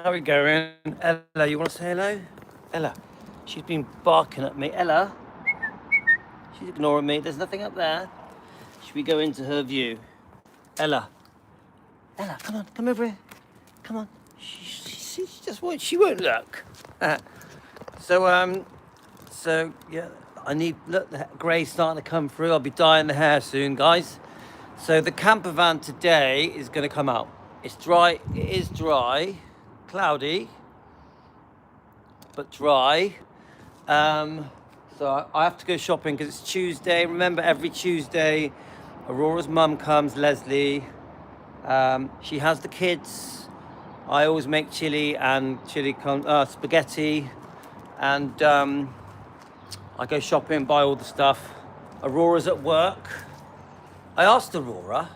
How are we going? Ella, you want to say hello? Ella, she's been barking at me. Ella, she's ignoring me. There's nothing up there. Should we go into her view? Ella, Ella, come on, come over here. Come on. She just won't. She won't look. So yeah, I need look. The grey's starting to come through. I'll be dyeing the hair soon, guys. So the camper van today is going to come out. It's dry. It is dry, cloudy, but dry. So I have to go shopping because it's Tuesday. Remember, every Tuesday, Aurora's mum comes, Leslie. She has the kids. I always make chili and spaghetti, and I go shopping, buy all the stuff. Aurora's at work. I asked Aurora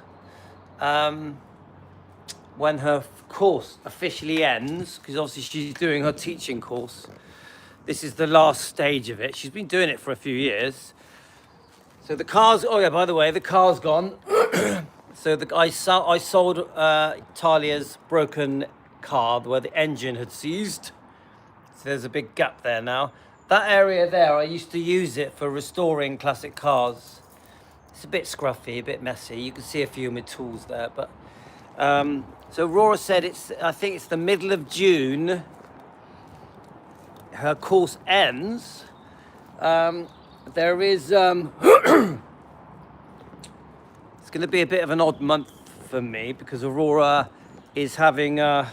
when her course officially ends, because obviously she's doing her teaching course. This is the last stage of it. She's been doing it for a few years. So the car's, oh yeah, by the way, the car's gone. So I sold Talia's broken car where the engine had seized. So there's a big gap there now. That area there, I used to use it for restoring classic cars. It's a bit scruffy, a bit messy. You can see a few of my tools there, but so Aurora said I think it's the middle of June. Her course ends. There is it's going to be a bit of an odd month for me because Aurora is having a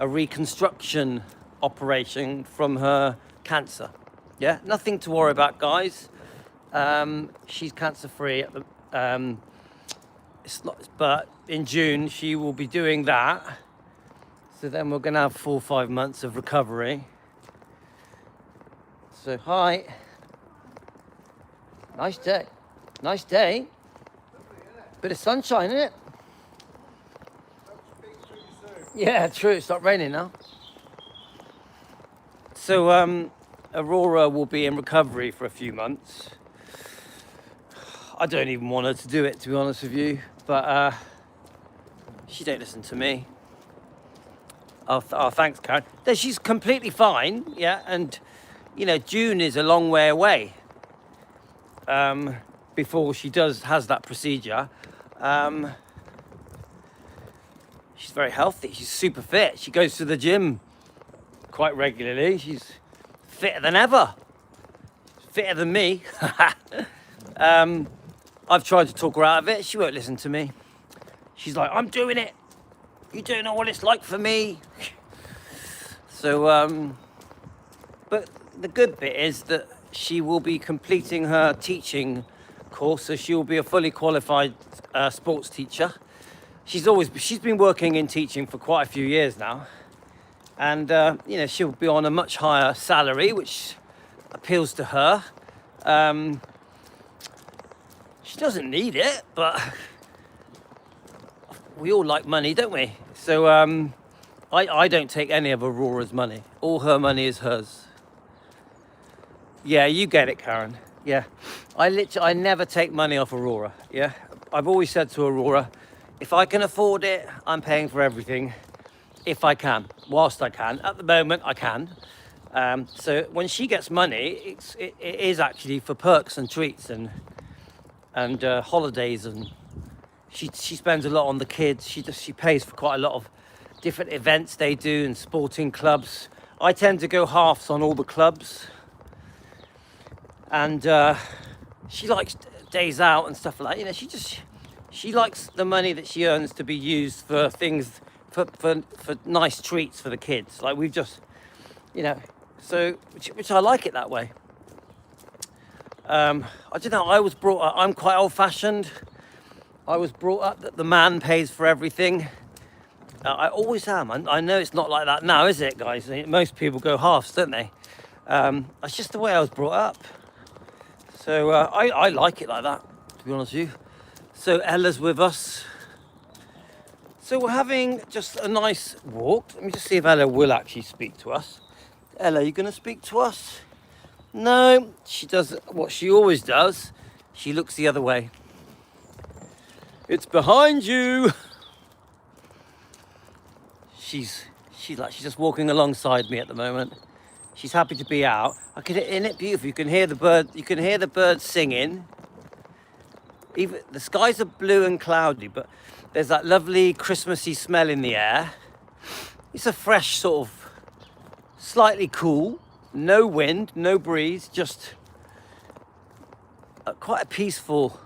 reconstruction operation from her cancer. Yeah, nothing to worry about, guys. She's cancer free. But in June she will be doing that. So then we're going to have 4 or 5 months of recovery. So hi. Nice day. Nice day. Bit of sunshine, isn't it? Yeah, true. It's not raining now. So Aurora will be in recovery for a few months. I don't even want her to do it, to be honest with you, but she don't listen to me. Oh, thanks, Karen. No, she's completely fine, yeah, and you know, June is a long way away before she has that procedure. She's very healthy. She's super fit. She goes to the gym quite regularly. She's fitter than ever. Fitter than me. I've tried to talk her out of it. She won't listen to me. She's like, I'm doing it. You don't know what it's like for me. So, but the good bit is that she will be completing her teaching course, so she will be a fully qualified sports teacher. She's been working in teaching for quite a few years now, and you know, she'll be on a much higher salary, which appeals to her. She doesn't need it, but we all like money, don't we? So I don't take any of Aurora's money. All her money is hers. Yeah, you get it, Karen. Yeah, I never take money off Aurora. Yeah, I've always said to Aurora, if I can afford it, I'm paying for everything. If I can, whilst I can. At the moment, I can. So when she gets money, it is actually for perks and treats and holidays, and she spends a lot on the kids. She pays for quite a lot of different events they do and sporting clubs. I tend to go halves on all the clubs, and she likes days out and stuff like that. You know, she likes the money that she earns to be used for things, for nice treats for the kids. Like we've just, you know, so which I like it that way. I don't know, I was brought up, I'm quite old-fashioned. I was brought up that the man pays for everything. I always am. I know it's not like that now, is it, guys? Most people go halves, don't they? That's just the way I was brought up. So I like it like that, to be honest with you. So Ella's with us. So we're having just a nice walk. Let me just see if Ella will actually speak to us. Ella, you going to speak to us? No, she does what she always does. She looks the other way. It's behind you. She's She's just walking alongside me at the moment. She's happy to be out. Isn't it beautiful? You can hear the bird. You can hear the birds singing. Even the skies are blue and cloudy, but there's that lovely Christmassy smell in the air. It's a fresh sort of, slightly cool, no wind, no breeze, just quite a peaceful,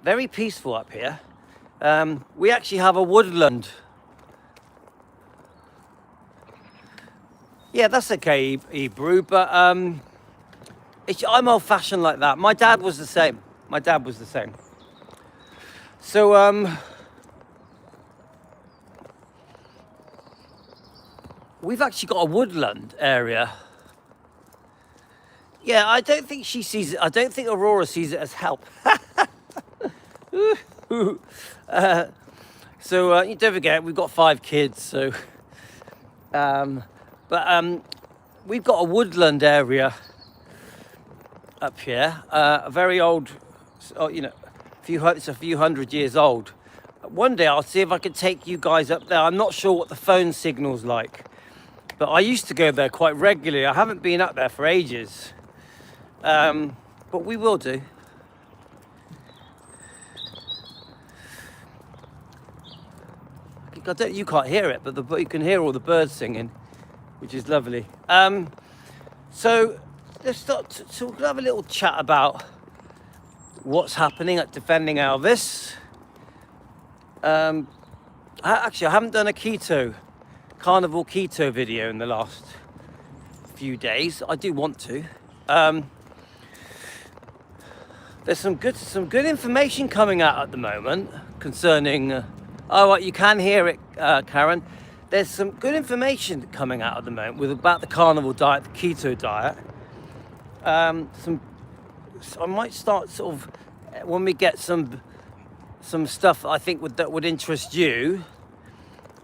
very peaceful up here. We actually have a woodland. Yeah, that's okay, Hebrew, but I'm old-fashioned like that. My dad was the same. So, we've actually got a woodland area. Yeah, I don't think she sees it. I don't think Aurora sees it as help. So you don't forget, we've got 5 kids. So, we've got a woodland area up here. A very old, it's a few hundred years old. One day I'll see if I can take you guys up there. I'm not sure what the phone signal's like, but I used to go there quite regularly. I haven't been up there for ages, but we will do. You can't hear it, but you can hear all the birds singing, which is lovely. So let's start to have a little chat about what's happening at Defending Elvis. I haven't done a carnival keto video in the last few days. I do want to. There's some good information coming out at the moment concerning. You can hear it, Karen. There's some good information coming out at the moment about the carnivore diet, the keto diet. I might start sort of when we get some stuff I think that would interest you.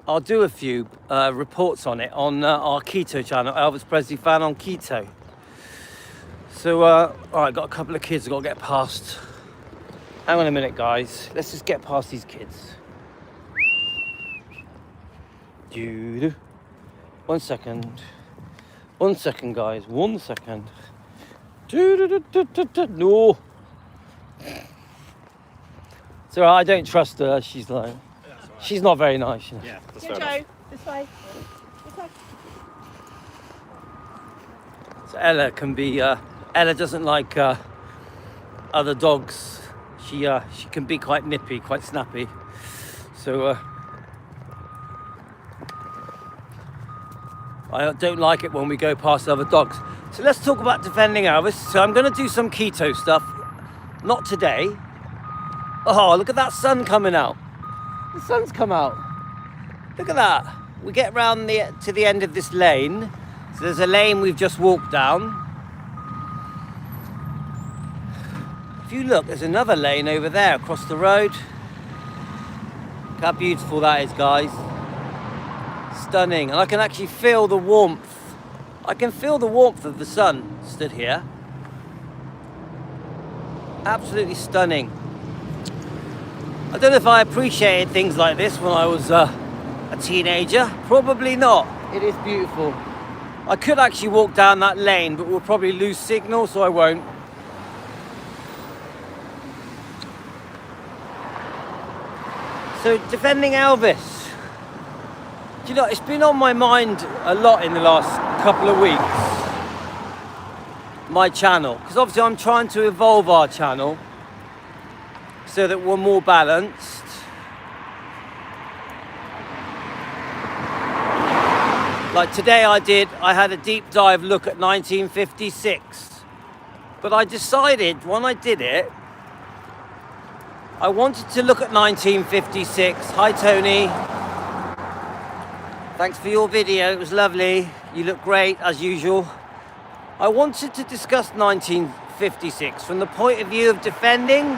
I'll do a few reports on it on our keto channel, Elvis Presley Fan on Keto. So, all right, got a couple of kids I've got to get past. Hang on a minute, guys. Let's just get past these kids. Dude, 1 second. 1 second, guys. 1 second. No. So I don't trust her. She's like, she's not very nice. Yeah, that's Joe, this way. This way. So Ella can be. Ella doesn't like other dogs. She can be quite nippy, quite snappy. So I don't like it when we go past other dogs. So let's talk about Defending Elvis. So I'm going to do some keto stuff. Not today. Oh, look at that sun coming out. The sun's come out. Look at that. We get round to the end of this lane. So there's a lane we've just walked down. If you look, there's another lane over there across the road. Look how beautiful that is, guys. Stunning. And I can actually feel the warmth. I can feel the warmth of the sun stood here. Absolutely stunning. I don't know if I appreciated things like this when I was a teenager. Probably not. It is beautiful. I could actually walk down that lane, but we'll probably lose signal, so I won't. So, Defending Elvis. Do you know, it's been on my mind a lot in the last couple of weeks. My channel. Because obviously I'm trying to evolve our channel so that we're more balanced. Like today I had a deep dive look at 1956. But I decided when I did it, I wanted to look at 1956. Hi Tony. Thanks for your video, it was lovely. You look great as usual. I wanted to discuss 1956 from the point of view of defending.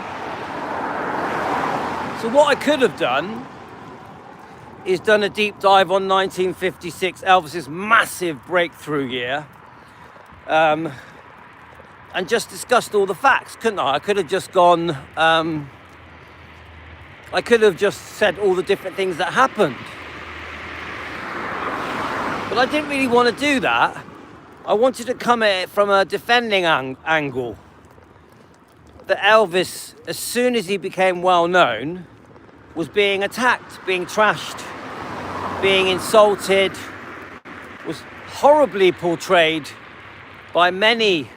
So what I could have done is done a deep dive on 1956, Elvis's massive breakthrough year. And just discussed all the facts, couldn't I? I could have just gone, I could have just said all the different things that happened. But I didn't really want to do that. I wanted to come at it from a defending angle. That Elvis, as soon as he became well known, was being attacked, being trashed, being insulted, was horribly portrayed by many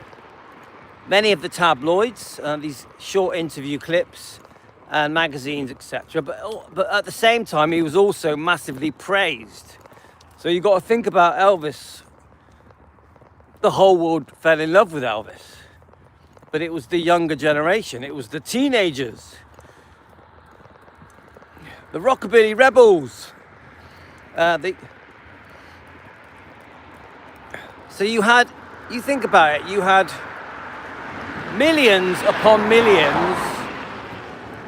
of the tabloids, these short interview clips and magazines, etc. But at the same time, he was also massively praised. So you got to think about Elvis. The whole world fell in love with Elvis, but it was the younger generation. It was the teenagers, the rockabilly rebels. So you think about it, you had millions upon millions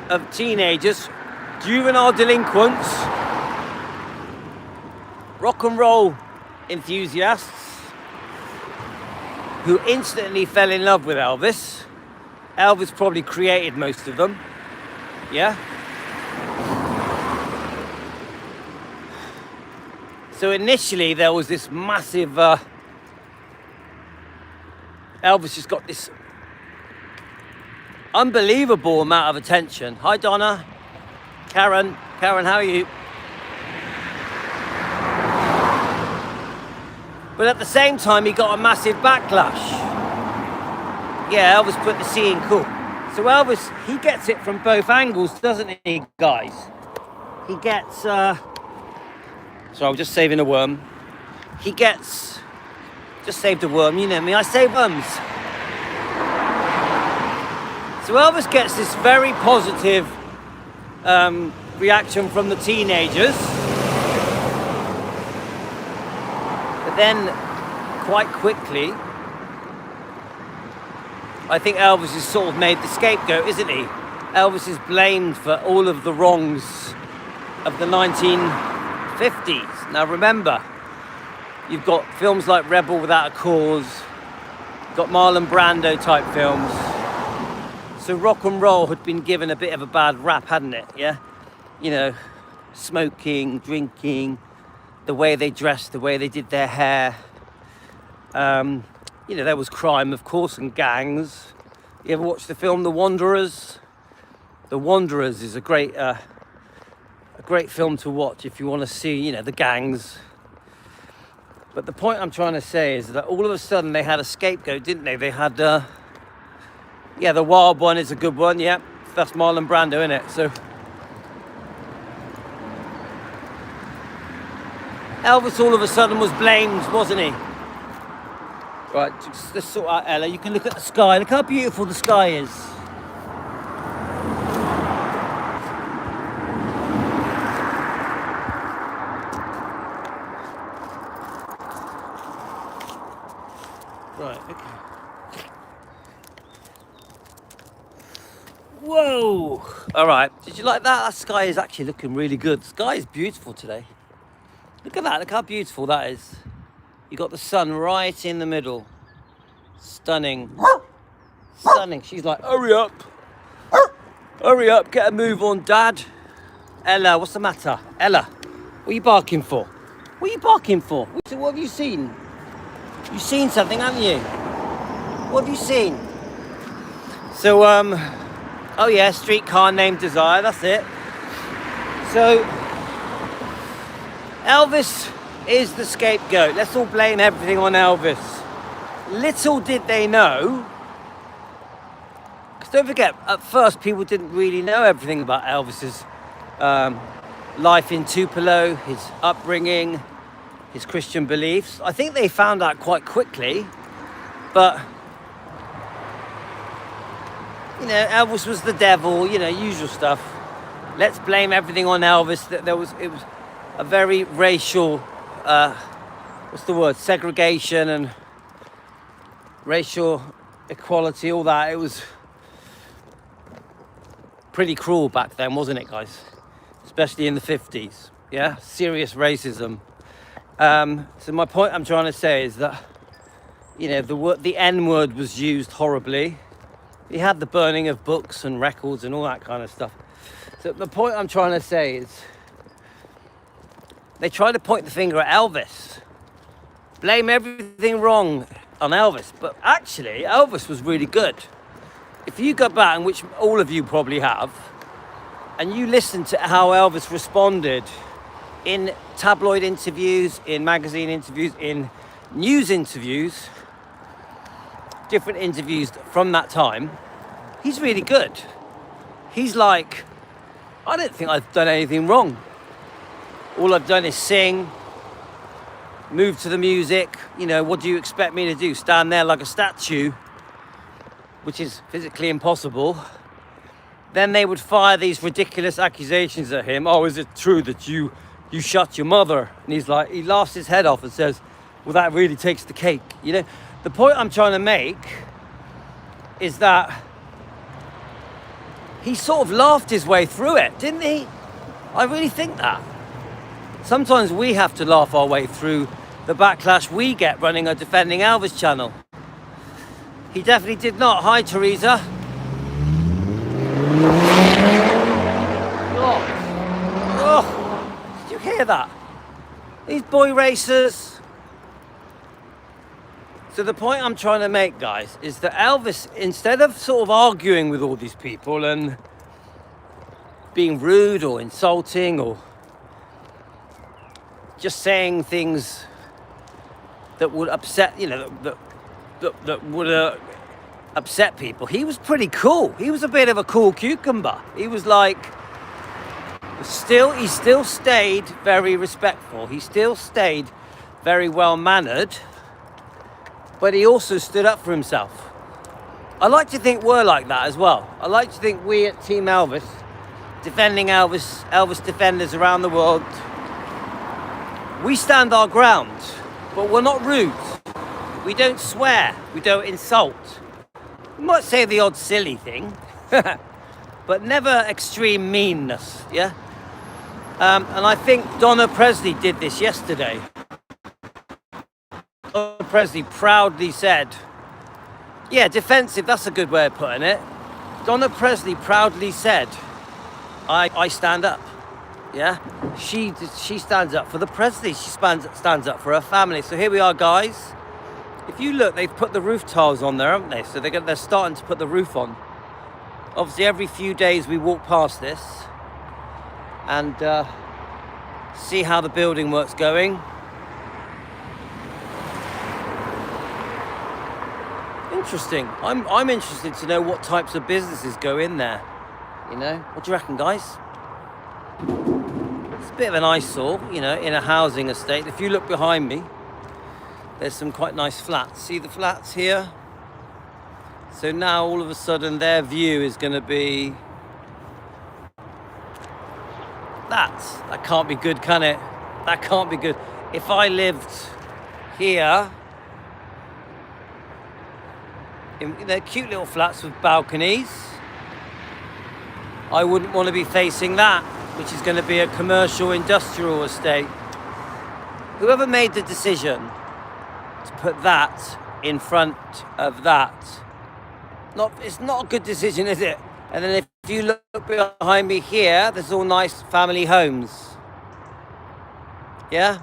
of teenagers, juvenile delinquents, rock and roll enthusiasts who instantly fell in love with Elvis. Elvis probably created most of them, yeah? So initially there was this massive, Elvis just got this unbelievable amount of attention. Hi Donna, Karen, how are you? But at the same time, he got a massive backlash. Yeah, Elvis put the C in cool. So Elvis, he gets it from both angles, doesn't he, guys? He gets, sorry, I'm just saving a worm. He gets, just saved a worm, you know me, I save worms. So Elvis gets this very positive reaction from the teenagers. Then, quite quickly, I think Elvis is sort of made the scapegoat, isn't he? Elvis is blamed for all of the wrongs of the 1950s. Now remember, you've got films like Rebel Without a Cause, you've got Marlon Brando type films. So rock and roll had been given a bit of a bad rap, hadn't it? Yeah? You know, smoking, drinking, the way they dressed, the way they did their hair. You know, there was crime, of course, and gangs. You ever watch the film The Wanderers? The Wanderers is a great film to watch if you want to see, you know, the gangs. But the point I'm trying to say is that all of a sudden they had a scapegoat, didn't they? They had, yeah, the Wild One is a good one, yeah. That's Marlon Brando, isn't it? So Elvis all of a sudden was blamed, wasn't he? Right, let's sort out Ella. You can look at the sky. Look how beautiful the sky is. Right, okay. Whoa! All right, did you like that? That sky is actually looking really good. The sky is beautiful today. Look at that, look how beautiful that is. You got the sun right in the middle. Stunning. Stunning. She's like, hurry up. Hurry up, get a move on, Dad. Ella, what's the matter? Ella, what are you barking for? What are you barking for? What have you seen? You've seen something, haven't you? What have you seen? So, oh yeah, Streetcar Named Desire, that's it. So, Elvis is the scapegoat. Let's all blame everything on Elvis. Little did they know, because don't forget, at first people didn't really know everything about Elvis's life in Tupelo, his upbringing, his Christian beliefs. I think they found out quite quickly, but you know, Elvis was the devil, you know, usual stuff. Let's blame everything on Elvis. That it was a very racial, what's the word, segregation and racial equality, all that. It was pretty cruel back then, wasn't it, guys? Especially in the 50s, yeah? Serious racism. So my point I'm trying to say is that, you know, the N-word was used horribly. You had the burning of books and records and all that kind of stuff. So the point I'm trying to say is, they try to point the finger at Elvis. blame everything wrong on Elvis. But actually, Elvis was really good. If you go back, and which all of you probably have, and you listen to how Elvis responded in tabloid interviews, in magazine interviews, in news interviews, different interviews from that time, he's really good. He's like, I don't think I've done anything wrong. All I've done is sing, move to the music. You know, what do you expect me to do? Stand there like a statue, which is physically impossible. Then they would fire these ridiculous accusations at him. Oh, is it true that you shot your mother? And he's like, he laughs his head off and says, well, that really takes the cake. You know, the point I'm trying to make is that he sort of laughed his way through it, didn't he? I really think that. Sometimes we have to laugh our way through the backlash we get running a Defending Elvis channel. He definitely did not. Hi, Teresa. Oh, did you hear that? These boy racers. So the point I'm trying to make, guys, is that Elvis, instead of sort of arguing with all these people and being rude or insulting or just saying things that would upset, you know, that would upset people, he was pretty cool. He was a bit of a cool cucumber. He was like, he still stayed very respectful. He still stayed very well mannered, but he also stood up for himself. I like to think we're like that as well. I like to think we at Team Elvis, Defending Elvis, Elvis defenders around the world, we stand our ground, but we're not rude. We don't swear, we don't insult. We might say the odd silly thing, but never extreme meanness, yeah? And I think Donna Presley did this yesterday. Donna Presley proudly said, yeah, defensive, that's a good way of putting it. Donna Presley proudly said, I stand up, yeah? She stands up for the Presley, she stands up for her family. So here we are, guys. If you look, they've put the roof tiles on there, haven't they? So they're starting to put the roof on. Obviously, every few days we walk past this and see how the building work's going. Interesting. I'm interested to know what types of businesses go in there. You know, what do you reckon, guys? It's a bit of an eyesore, you know, in a housing estate. If you look behind me, there's some quite nice flats. See the flats here? So now all of a sudden their view is going to be that can't be good, can it? That can't be good. If I lived here in their cute little flats with balconies, I wouldn't want to be facing that, which is going to be a commercial industrial estate. Whoever made the decision to put that in front of that, it's not a good decision, is it? And then if you look behind me here, there's all nice family homes. Yeah?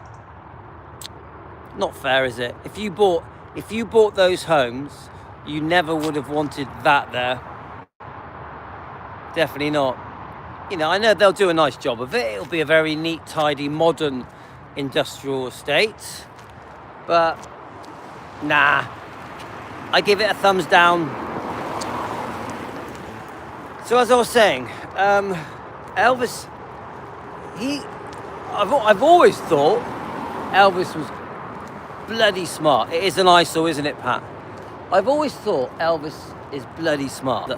Not fair, is it? If you bought those homes, you never would have wanted that there. Definitely not. You know, I know they'll do a nice job of it. It'll be a very neat, tidy, modern industrial estate. But, nah. I give it a thumbs down. So as I was saying, Elvis, I've always thought Elvis was bloody smart. It is an eyesore, isn't it, Pat? I've always thought Elvis is bloody smart.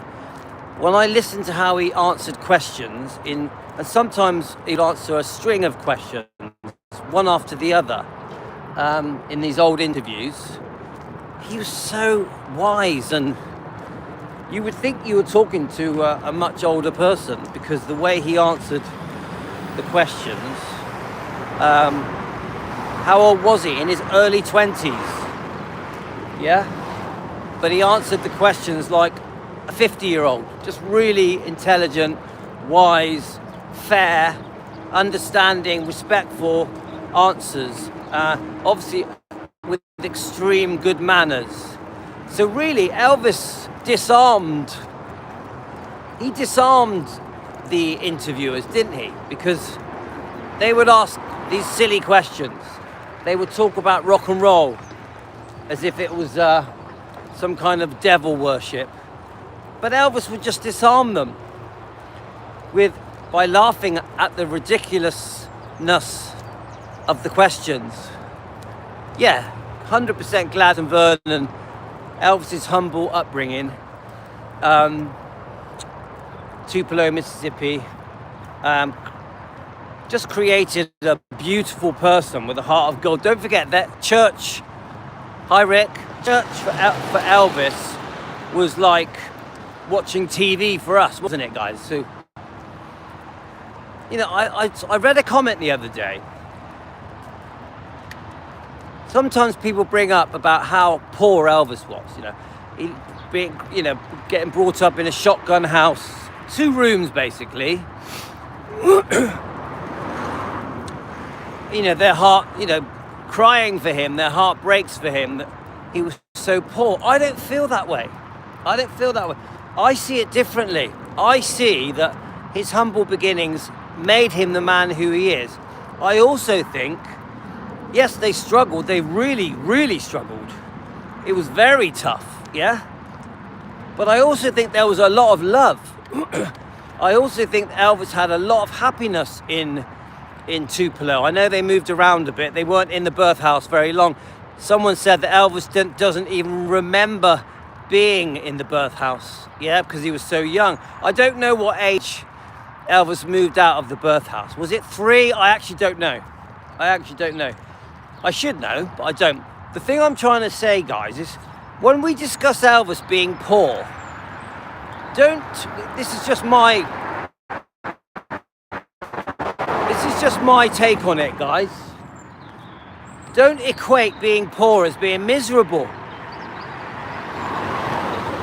When I listen to how he answered questions and sometimes he'd answer a string of questions, one after the other, in these old interviews, he was so wise, and you would think you were talking to a much older person because the way he answered the questions. How old was he? In his early 20s. Yeah? But he answered the questions like a 50-year-old, just really intelligent, wise, fair, understanding, respectful answers. Obviously, with extreme good manners. So really, Elvis disarmed the interviewers, didn't he? Because they would ask these silly questions. They would talk about rock and roll as if it was some kind of devil worship. But Elvis would just disarm them by laughing at the ridiculousness of the questions. Yeah, 100% Glad and Vernon, Elvis's humble upbringing, Tupelo, Mississippi, just created a beautiful person with a heart of gold. Don't forget that church, hi Rick, church for Elvis was like watching TV for us, wasn't it, guys? So, you know, I read a comment the other day. Sometimes people bring up about how poor Elvis was, you know. He being, you know, getting brought up in a shotgun house, 2 rooms basically. You know, their heart, you know, crying for him, their heart breaks for him that he was so poor. I don't feel that way. I don't feel that way. I see it differently. I see that his humble beginnings made him the man who he is. I also think, yes, they struggled. They really, really struggled. It was very tough, yeah? But I also think there was a lot of love. I also think Elvis had a lot of happiness in Tupelo. I know they moved around a bit. They weren't in the birth house very long. Someone said that Elvis doesn't even remember being in the birth house, yeah, because he was so young. I don't know what age Elvis moved out of the birth house. Was it 3? I actually don't know. I should know, but I don't. The thing I'm trying to say, guys, is when we discuss Elvis being poor, this is just my take on it, guys. Don't equate being poor as being miserable.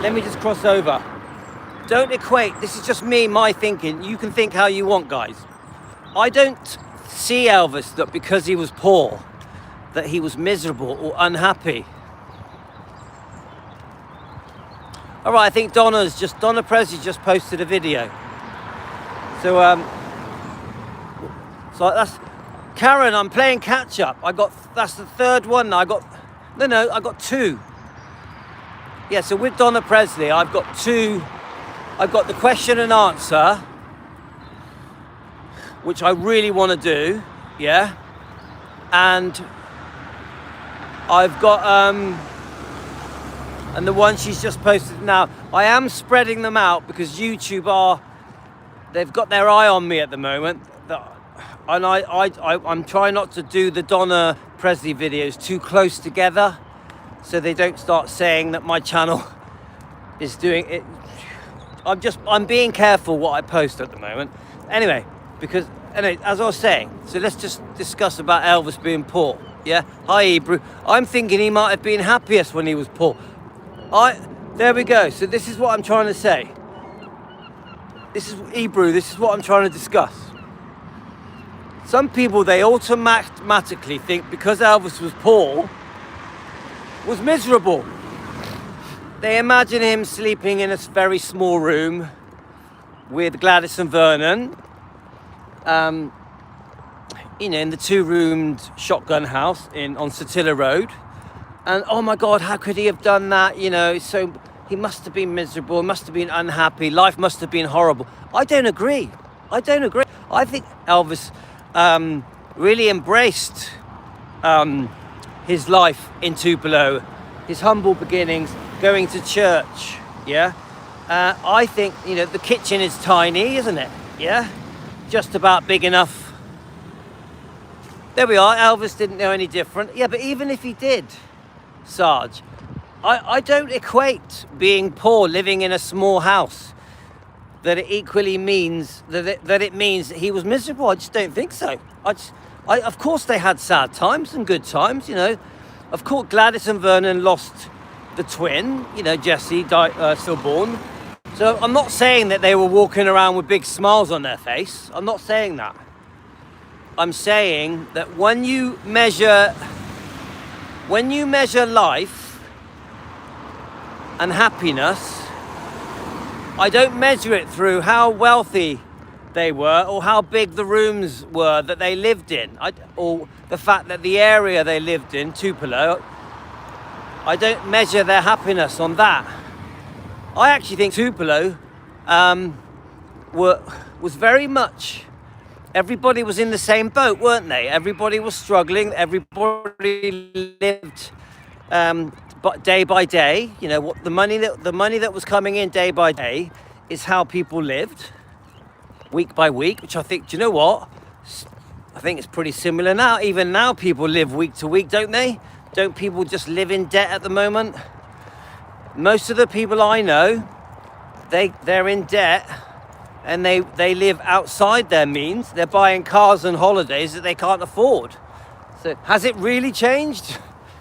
Let me just cross over. Don't equate, this is just me, my thinking. You can think how you want, guys. I don't see Elvis that because he was poor, that he was miserable or unhappy. All right, I think Donna Presley just posted a video. So that's Karen. I'm playing catch up. That's the 3rd one. I got 2. Yeah. So with Donna Presley, I've got 2. I've got the question and answer, which I really want to do. Yeah. And I've got and the one she's just posted now. I am spreading them out because YouTube they've got their eye on me at the moment. And I'm trying not to do the Donna Presley videos too close together, so they don't start saying that my channel is doing it. I'm being careful what I post at the moment. Anyway, as I was saying, so let's just discuss about Elvis being poor. Yeah, hi Hebrew. I'm thinking he might have been happiest when he was poor. There we go. So this is what I'm trying to say. This is Hebrew. This is what I'm trying to discuss. Some people, they automatically think because Elvis was poor, was miserable. They imagine him sleeping in a very small room with Gladys and Vernon, you know, in the 2-roomed shotgun house on Satilla Road. And oh my God, how could he have done that? You know, so he must have been miserable, must have been unhappy, life must have been horrible. I don't agree. I think Elvis really embraced his life in Tupelo, his humble beginnings, going to church, yeah? I think, you know, the kitchen is tiny, isn't it? Yeah? Just about big enough. There we are, Elvis didn't know any different. Yeah, but even if he did, Sarge, I don't equate being poor, living in a small house, that it equally means that it means he was miserable. I just don't think so. Of course they had sad times and good times, you know. Of course Gladys and Vernon lost the twin, you know, Jesse died, stillborn. So I'm not saying that they were walking around with big smiles on their face. I'm not saying that. I'm saying that when you measure when you measure life and happiness, I don't measure it through how wealthy they were or how big the rooms were that they lived in, or the fact that the area they lived in, Tupelo, I don't measure their happiness on that. I actually think Tupelo was very much, everybody was in the same boat, weren't they? Everybody was struggling, everybody lived but day by day. You know, what the money that was coming in day by day is how people lived week by week, which I think, do you know what? I think it's pretty similar now. Even now people live week to week, don't they? Don't people just live in debt at the moment? Most of the people I know, they're in debt and they live outside their means. They're buying cars and holidays that they can't afford. So has it really changed?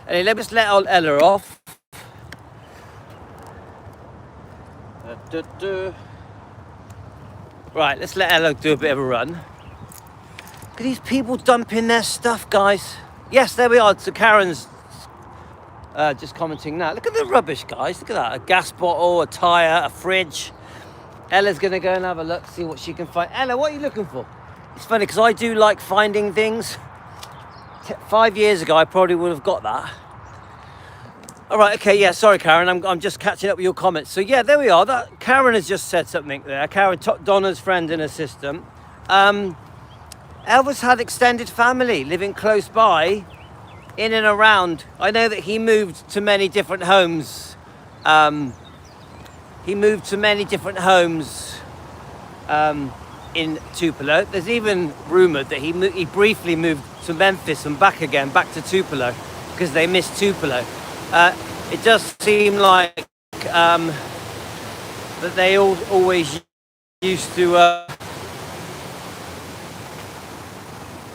And let me just let Ella off. Right, let's let Ella do a bit of a run. Look at these people dumping their stuff, guys. Yes, there we are. So Karen's just commenting now. Look at the rubbish, guys. Look at that. A gas bottle, a tyre, a fridge. Ella's going to go and have a look, see what she can find. Ella, what are you looking for? It's funny because I do like finding things. 5 years ago, I probably would have got that. All right, okay, yeah, sorry, Karen. I'm just catching up with your comments. So, yeah, there we are. Karen has just said something there. Karen, Donna's friend and assistant. Elvis had extended family living close by, in and around. I know that he moved to many different homes. In Tupelo. There's even rumoured that he briefly moved to Memphis and back again, back to Tupelo, because they missed Tupelo. It does seem like that they always used to...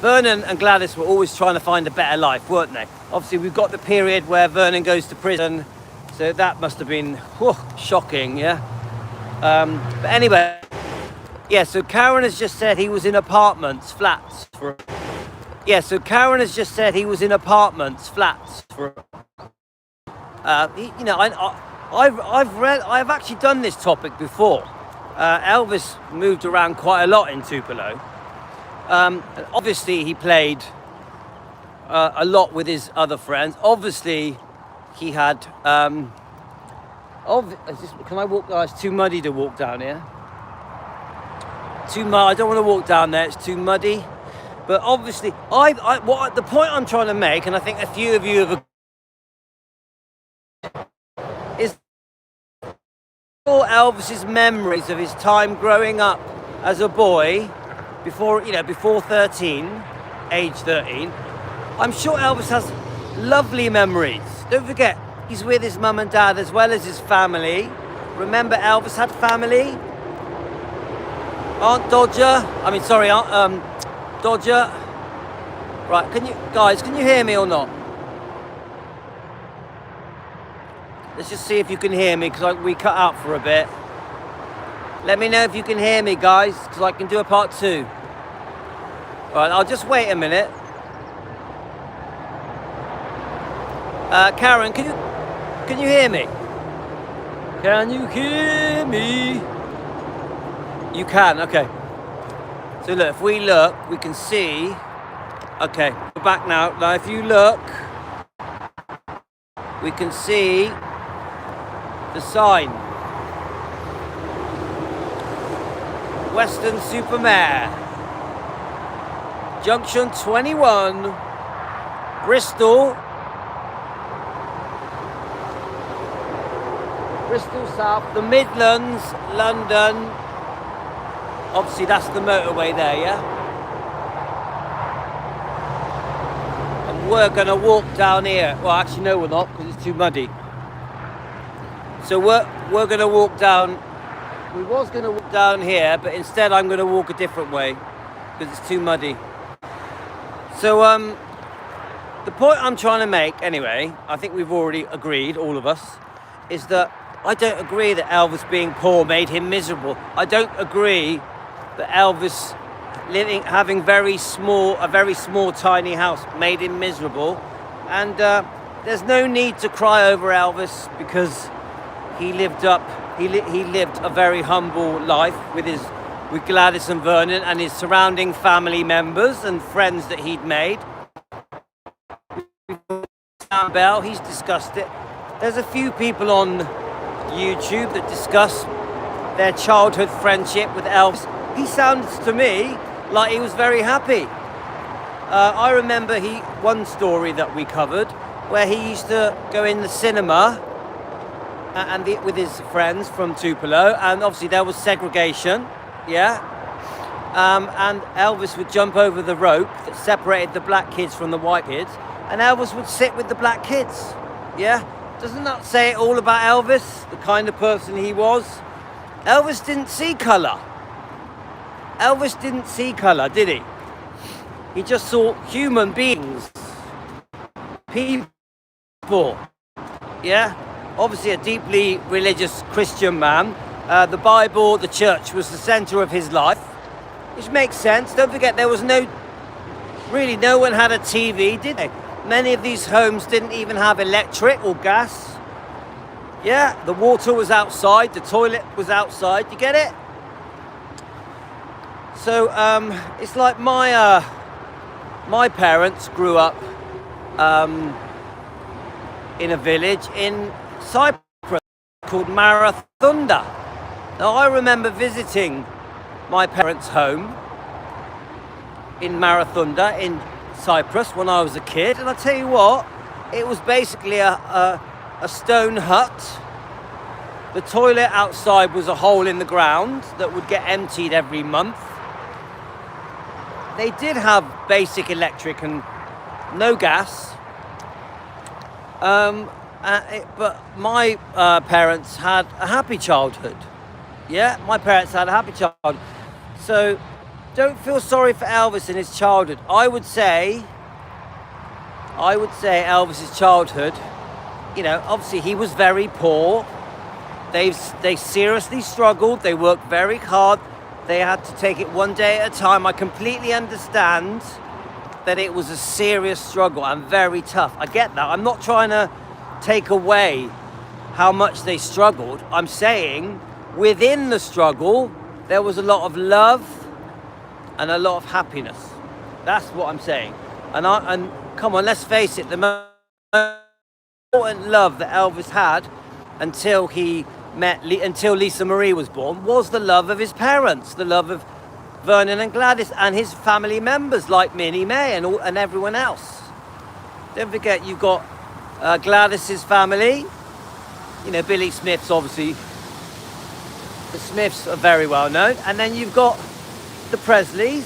Vernon and Gladys were always trying to find a better life, weren't they? Obviously, we've got the period where Vernon goes to prison, so that must have been shocking, yeah? But anyway, yeah, so Karen has just said he was in flats. I've actually done this topic before. Elvis moved around quite a lot in Tupelo. Obviously, he played a lot with his other friends. Obviously, he had... can I walk? Oh, it's too muddy to walk down here. I don't want to walk down there. It's too muddy. But obviously, the point I'm trying to make, and I think a few of you have, is all Elvis's memories of his time growing up as a boy, before 13, age 13. I'm sure Elvis has lovely memories. Don't forget, he's with his mum and dad as well as his family. Remember, Elvis had family. Aunt Dodger. Right, can you hear me or not? Let's just see if you can hear me, because we cut out for a bit. Let me know if you can hear me, guys, because I can do a part 2. Right, I'll just wait a minute. Karen, can you hear me? Can you hear me? You can, okay. So look, if we look, we can see. Okay, we're back now. Now, if you look, we can see the sign. Western Supermare. Junction 21, Bristol South, the Midlands, London. Obviously, that's the motorway there, yeah? And we're going to walk down here. Well, actually, no, we're not, because it's too muddy. So we're going to walk down. We was going to walk down here, but instead I'm going to walk a different way, because it's too muddy. So, the point I'm trying to make, anyway, I think we've already agreed, all of us, is that I don't agree that Elvis being poor made him miserable. I don't agree that Elvis having a very small, tiny house made him miserable. And there's no need to cry over Elvis because he lived a very humble life with Gladys and Vernon and his surrounding family members and friends that he'd made. Sam Bell, he's discussed it. There's a few people on YouTube that discuss their childhood friendship with Elvis. He sounds to me like he was very happy. I remember one story that we covered where he used to go in the cinema with his friends from Tupelo, and obviously there was segregation, yeah. And Elvis would jump over the rope that separated the black kids from the white kids, and Elvis would sit with the black kids, yeah. Doesn't that say it all about Elvis, the kind of person he was? Elvis didn't see colour. Elvis didn't see colour, did he? He just saw human beings, people, yeah? Obviously a deeply religious Christian man. The Bible, the church was the centre of his life, which makes sense. Don't forget, there was no one had a TV, did they? Many of these homes didn't even have electric or gas. Yeah, the water was outside, the toilet was outside, you get it? So it's like my parents grew up in a village in Cyprus called Marathunda. Now I remember visiting my parents' home in Marathunda in Cyprus when I was a kid, and I tell you what, it was basically a stone hut. The toilet outside was a hole in the ground that would get emptied every month. They did have basic electric and no gas, but my parents had a happy childhood. Yeah, my parents had a happy childhood. So don't feel sorry for Elvis in his childhood. I would say Elvis's childhood, you know, obviously he was very poor. They seriously struggled. They worked very hard. They had to take it one day at a time. I completely understand that it was a serious struggle and very tough. I get that. I'm not trying to take away how much they struggled. I'm saying within the struggle, there was a lot of love and a lot of happiness. That's what I'm saying. And come on, let's face it, the most important love that Elvis had until Lisa Marie was born was the love of his parents, the love of Vernon and Gladys and his family members like Minnie May and everyone else. Don't forget, you've got Gladys's family. You know, Billy Smith's obviously. The Smiths are very well known. And then you've got the Presleys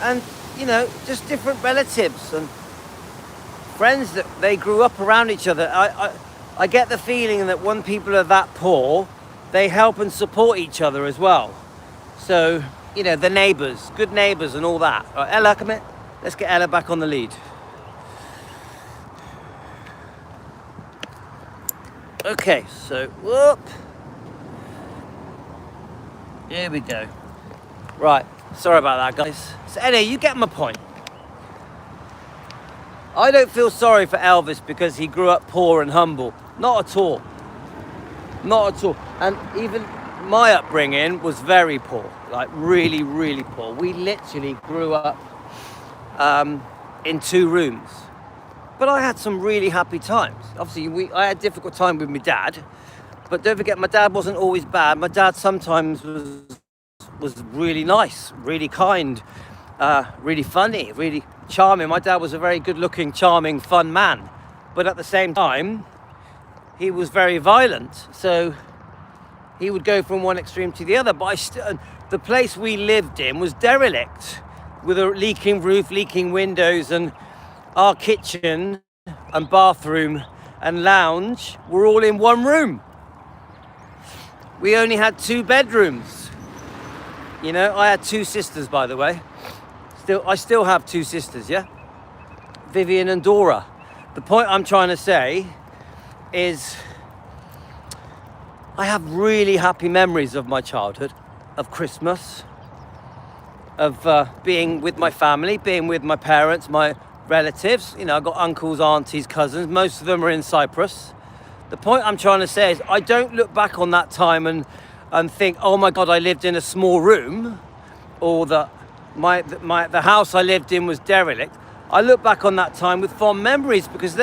and, you know, just different relatives and friends that they grew up around each other. I get the feeling that when people are that poor, they help and support each other as well. So, you know, the neighbours, good neighbours and all that. Right, Ella, come here. Let's get Ella back on the lead. Okay, so, whoop. Here we go. Right, sorry about that, guys. So anyway, you get my point. I don't feel sorry for Elvis because he grew up poor and humble. Not at all. Not at all. And even my upbringing was very poor. Like really, really poor. We literally grew up in 2 rooms. But I had some really happy times. Obviously, I had a difficult time with my dad. But don't forget, my dad wasn't always bad. My dad sometimes was really nice, really kind, really funny, really charming. My dad was a very good-looking, charming, fun man. But at the same time, he was very violent. So he would go from one extreme to the other. But the place we lived in was derelict, with a leaking roof, leaking windows, and our kitchen and bathroom and lounge were all in one room. We only had 2 bedrooms. You know, I had 2 sisters, by the way. I still have 2 sisters, yeah? Vivian and Dora. The point I'm trying to say is I have really happy memories of my childhood, of Christmas, of being with my family, being with my parents, my relatives. You know, I've got uncles, aunties, cousins. Most of them are in Cyprus. The point I'm trying to say is I don't look back on that time and think, oh my God, I lived in a small room, or that the house I lived in was derelict. I look back on that time with fond memories because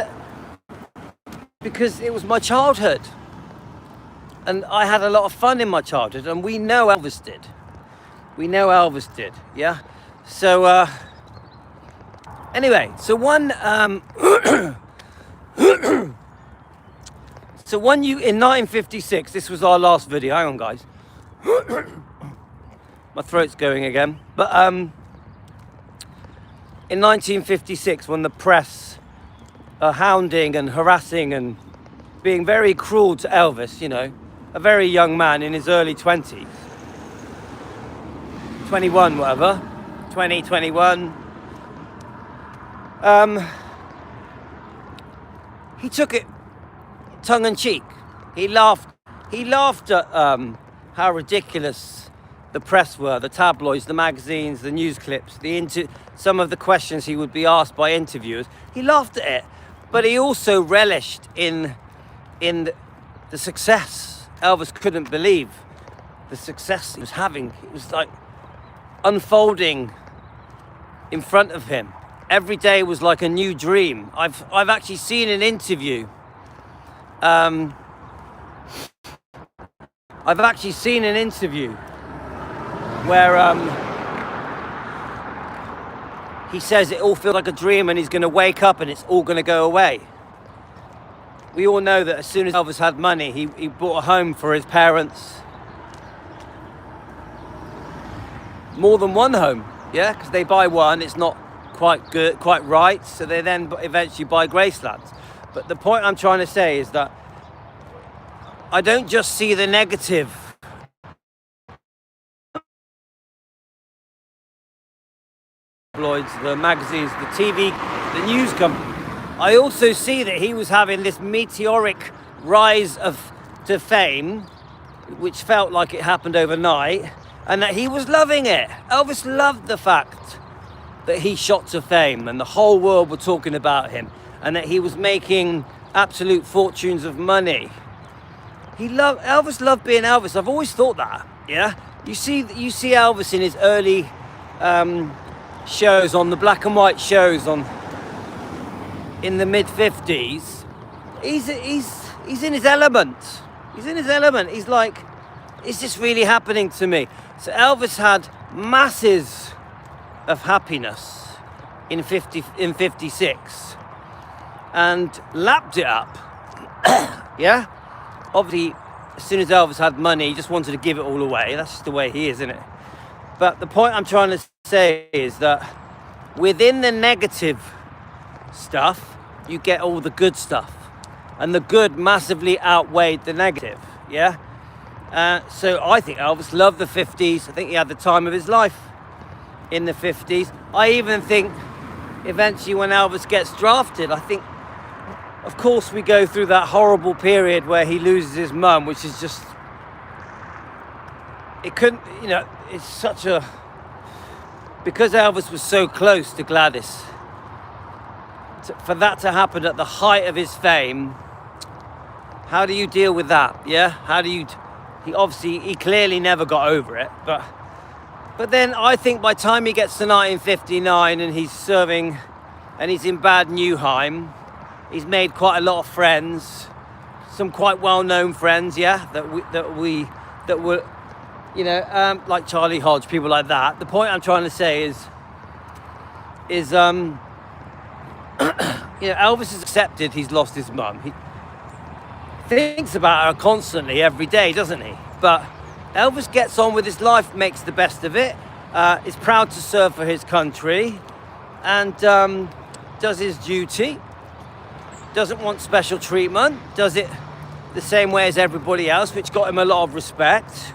it was my childhood. And I had a lot of fun in my childhood, and we know Elvis did. We know Elvis did, yeah? So, anyway, so in 1956, this was our last video. Hang on, guys. My throat's going again. But in 1956, when the press are hounding and harassing and being very cruel to Elvis, you know, a very young man in his early 20s, 21, whatever, 20, 21. He took it tongue in cheek. He laughed at how ridiculous the press were, the tabloids, the magazines, the news clips, some of the questions he would be asked by interviewers. He laughed at it, but he also relished in the success. Elvis couldn't believe the success he was having. It was like unfolding in front of him. Every day was like a new dream. I've actually seen an interview. Where he says it all feels like a dream and he's going to wake up and it's all going to go away. We all know that as soon as Elvis had money, he bought a home for his parents. More than one home, yeah, because they buy one, it's not quite good, quite right, so they then eventually buy Gracelands. But the point I'm trying to say is that I don't just see the negative. The magazines, the TV, the news company. I also see that he was having this meteoric rise to fame, which felt like it happened overnight, and that he was loving it. Elvis loved the fact that he shot to fame and the whole world were talking about him, and that he was making absolute fortunes of money. Elvis loved being Elvis. I've always thought that, yeah? You see Elvis in his early shows, on the black and white shows in the mid-50s. He's in his element. He's in his element. He's like, is this really happening to me? So Elvis had masses of happiness in 56 and lapped it up. Yeah? Obviously, as soon as Elvis had money, he just wanted to give it all away. That's just the way he is, isn't it? But the point I'm trying to say is that within the negative stuff, you get all the good stuff. And the good massively outweighed the negative, yeah? So I think Elvis loved the 50s. I think he had the time of his life in the 50s. I even think eventually when Elvis gets drafted, I think, of course, we go through that horrible period where he loses his mum, which is just, it couldn't, you know, it's such a, because Elvis was so close to Gladys, for that to happen at the height of his fame, how do you deal with that? Yeah, how do you, he clearly never got over it, but then I think by the time he gets to 1959 and he's serving and he's in Bad Neuheim, he's made quite a lot of friends, some quite well-known friends, yeah, that were, you know, like Charlie Hodge, people like that. The point I'm trying to say is you know, Elvis has accepted he's lost his mum. He thinks about her constantly every day, doesn't he? But Elvis gets on with his life, makes the best of it, is proud to serve for his country, and does his duty. Doesn't want special treatment, does it the same way as everybody else, which got him a lot of respect.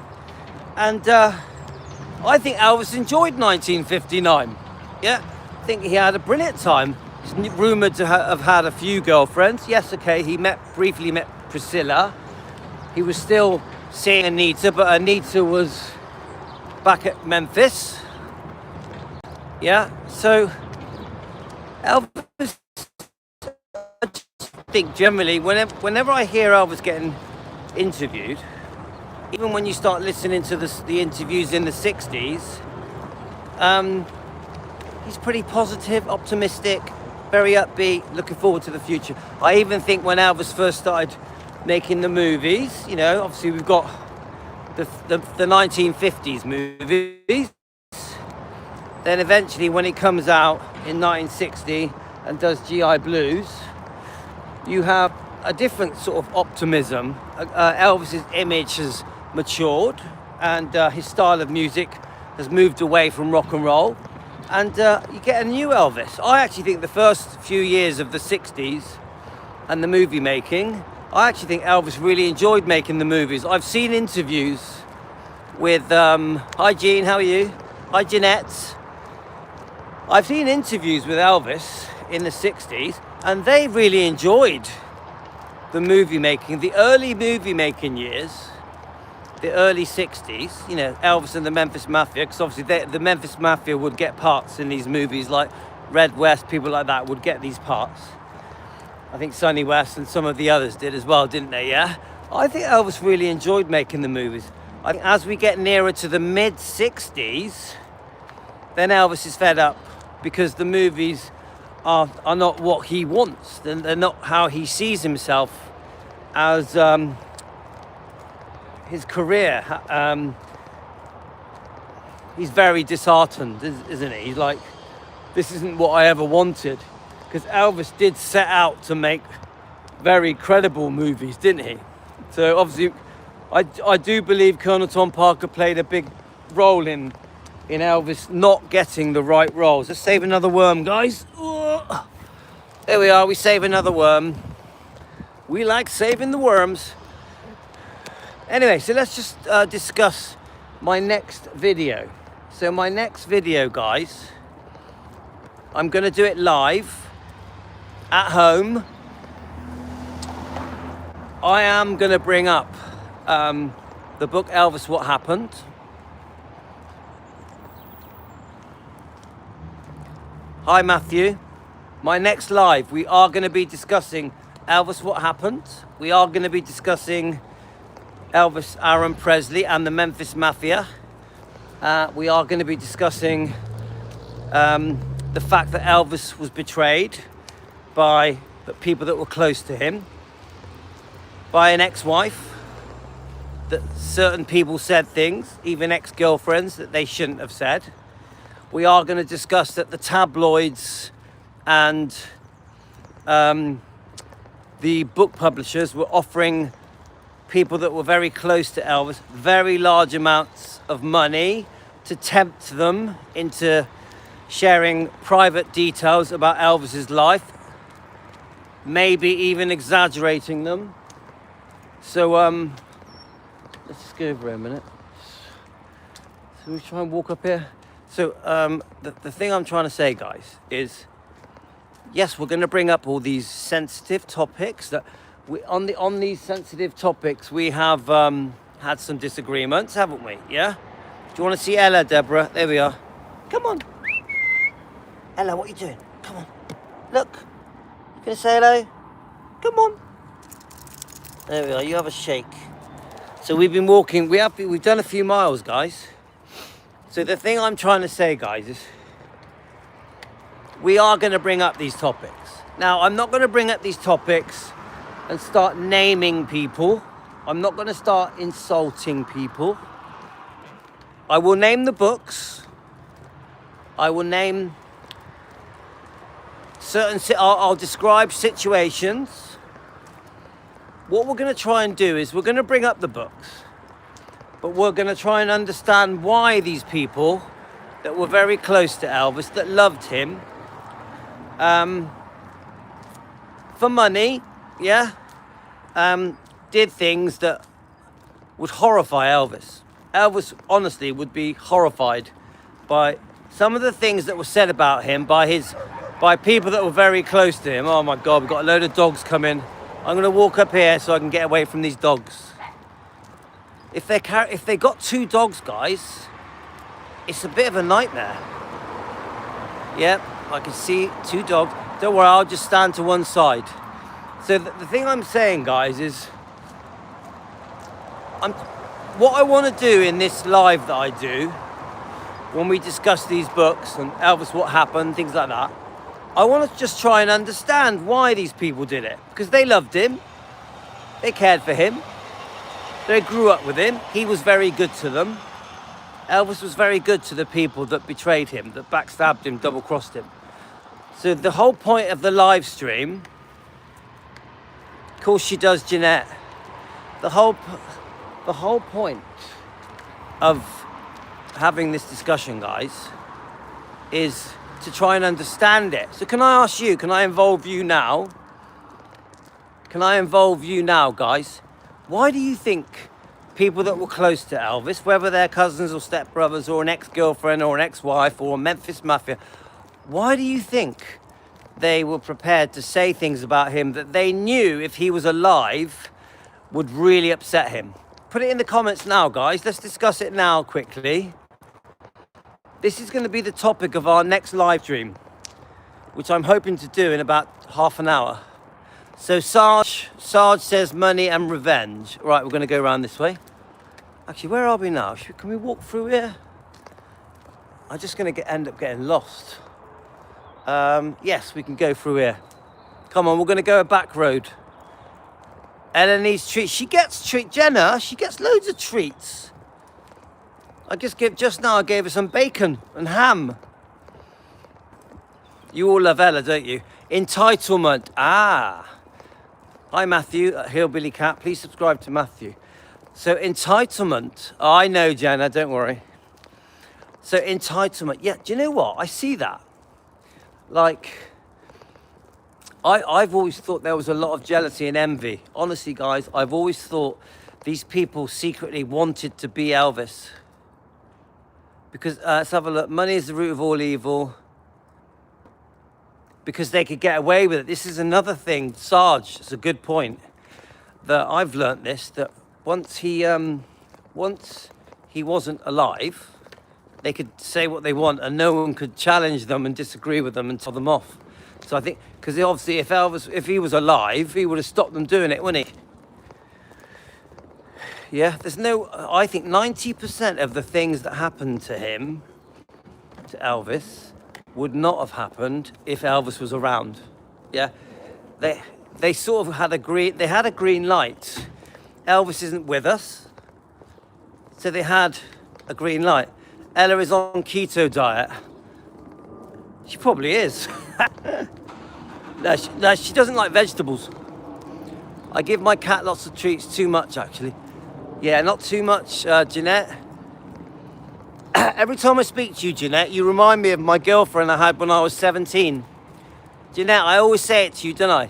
And I think Elvis enjoyed 1959. Yeah, I think he had a brilliant time. He's rumoured to have had a few girlfriends. Yes, okay, he briefly met Priscilla. He was still seeing Anita, but Anita was back at Memphis. Yeah, so Elvis, I just think generally, whenever I hear Elvis getting interviewed, even when you start listening to the interviews in the 60s, he's pretty positive, optimistic, very upbeat, looking forward to the future. I even think when Elvis first started making the movies, you know, obviously we've got the 1950s movies. Then eventually when it comes out in 1960 and does GI Blues, you have a different sort of optimism. Elvis's image has matured and his style of music has moved away from rock and roll, and you get a new Elvis. I actually think the first few years of the 60s and the movie making, I actually think Elvis really enjoyed making the movies. I've seen interviews with, hi Jean, how are you? Hi Jeanette. I've seen interviews with Elvis in the 60s and they really enjoyed the movie making, the early movie making years, the early 60s, you know, Elvis and the Memphis Mafia, because obviously the Memphis Mafia would get parts in these movies, like Red West, people like that would get these parts. I think Sonny West and some of the others did as well, didn't they, yeah? I think Elvis really enjoyed making the movies. I think as we get nearer to the mid-60s, then Elvis is fed up because the movies are not what he wants. They're not how he sees himself as his career. He's very disheartened, isn't he? He's like, this isn't what I ever wanted. Because Elvis did set out to make very credible movies, didn't he? So obviously, I do believe Colonel Tom Parker played a big role in Elvis not getting the right roles. Let's save another worm, guys. There we are, we save another worm. We like saving the worms. Anyway, so let's just discuss my next video. So my next video, guys, I'm going to do it live at home. I am going to bring up the book Elvis, What Happened. Hi Matthew. My next live, we are going to be discussing Elvis, What Happened. We are going to be discussing Elvis, Aaron Presley and the Memphis Mafia. We are going to be discussing the fact that Elvis was betrayed by the people that were close to him, by an ex-wife, that certain people said things, even ex-girlfriends, that they shouldn't have said. We are going to discuss that the tabloids and the book publishers were offering people that were very close to Elvis very large amounts of money to tempt them into sharing private details about Elvis's life, maybe even exaggerating them. So let's just go over a minute. So we try and walk up here. So the thing I'm trying to say, guys, is yes, we're going to bring up all these sensitive topics. That we on these sensitive topics we have had some disagreements, haven't we? Yeah. Do you want to see Ella, Deborah? There we are. Come on, Ella. What are you doing? Come on. Look. You gonna say hello? Come on. There we are. You have a shake. So we've been walking. We've done a few miles, guys. So the thing I'm trying to say, guys, is we are going to bring up these topics. Now, I'm not going to bring up these topics and start naming people. I'm not going to start insulting people. I will name the books. I will name I'll describe situations. What we're going to try and do is we're going to bring up the books, but we're going to try and understand why these people that were very close to Elvis, that loved him, for money, yeah, did things that would horrify Elvis. Elvis, honestly, would be horrified by some of the things that were said about him by people that were very close to him. Oh my God, we've got a load of dogs coming. I'm going to walk up here so I can get away from these dogs. If they got two dogs, guys, it's a bit of a nightmare. Yep. I can see two dogs. Don't worry, I'll just stand to one side. So the thing I'm saying, guys, is what I want to do in this live that I do, when we discuss these books and Elvis, what happened, things like that, I want to just try and understand why these people did it. Because they loved him. They cared for him. They grew up with him. He was very good to them. Elvis was very good to the people that betrayed him, that backstabbed him, double-crossed him. So the whole point of the live stream, of course she does, Jeanette. The whole point of having this discussion, guys, is to try and understand it. So can I ask you, can I involve you now? Can I involve you now, guys? Why do you think people that were close to Elvis, whether they're cousins or stepbrothers or an ex-girlfriend or an ex-wife or a Memphis Mafia, why do you think they were prepared to say things about him that they knew if he was alive would really upset him? Put it in the comments now, guys. Let's discuss it now quickly. This is going to be the topic of our next live stream, which I'm hoping to do in about half an hour. So Sarge says money and revenge. Right, we're going to go around this way. Actually, where are we now? Can we walk through here? I'm just going to end up getting lost. Yes, we can go through here. Come on, we're going to go a back road. Ella needs treats. She gets treats. Jenna, she gets loads of treats. Just now I gave her some bacon and ham. You all love Ella, don't you? Entitlement. Ah. Hi, Matthew, Hillbilly Cat. Please subscribe to Matthew. So entitlement. Oh, I know, Jenna, don't worry. So entitlement. Yeah, do you know what? I see that. Like, I've always thought there was a lot of jealousy and envy. Honestly, guys, I've always thought these people secretly wanted to be Elvis. Because, let's have a look. Money is the root of all evil. Because they could get away with it. This is another thing, Sarge, it's a good point, that I've learnt this, that once he wasn't alive, they could say what they want and no one could challenge them and disagree with them and tell them off. So I think, because obviously if he was alive, he would have stopped them doing it, wouldn't he? Yeah, I think 90% of the things that happened to him, to Elvis, would not have happened if Elvis was around. Yeah, they sort of had a green light. Elvis isn't with us, so they had a green light. Ella is on keto diet. She probably is. No, she doesn't like vegetables. I give my cat lots of treats, too much actually. Yeah, not too much, Jeanette. Every time I speak to you, Jeanette, you remind me of my girlfriend I had when I was 17. Jeanette, I always say it to you, don't I?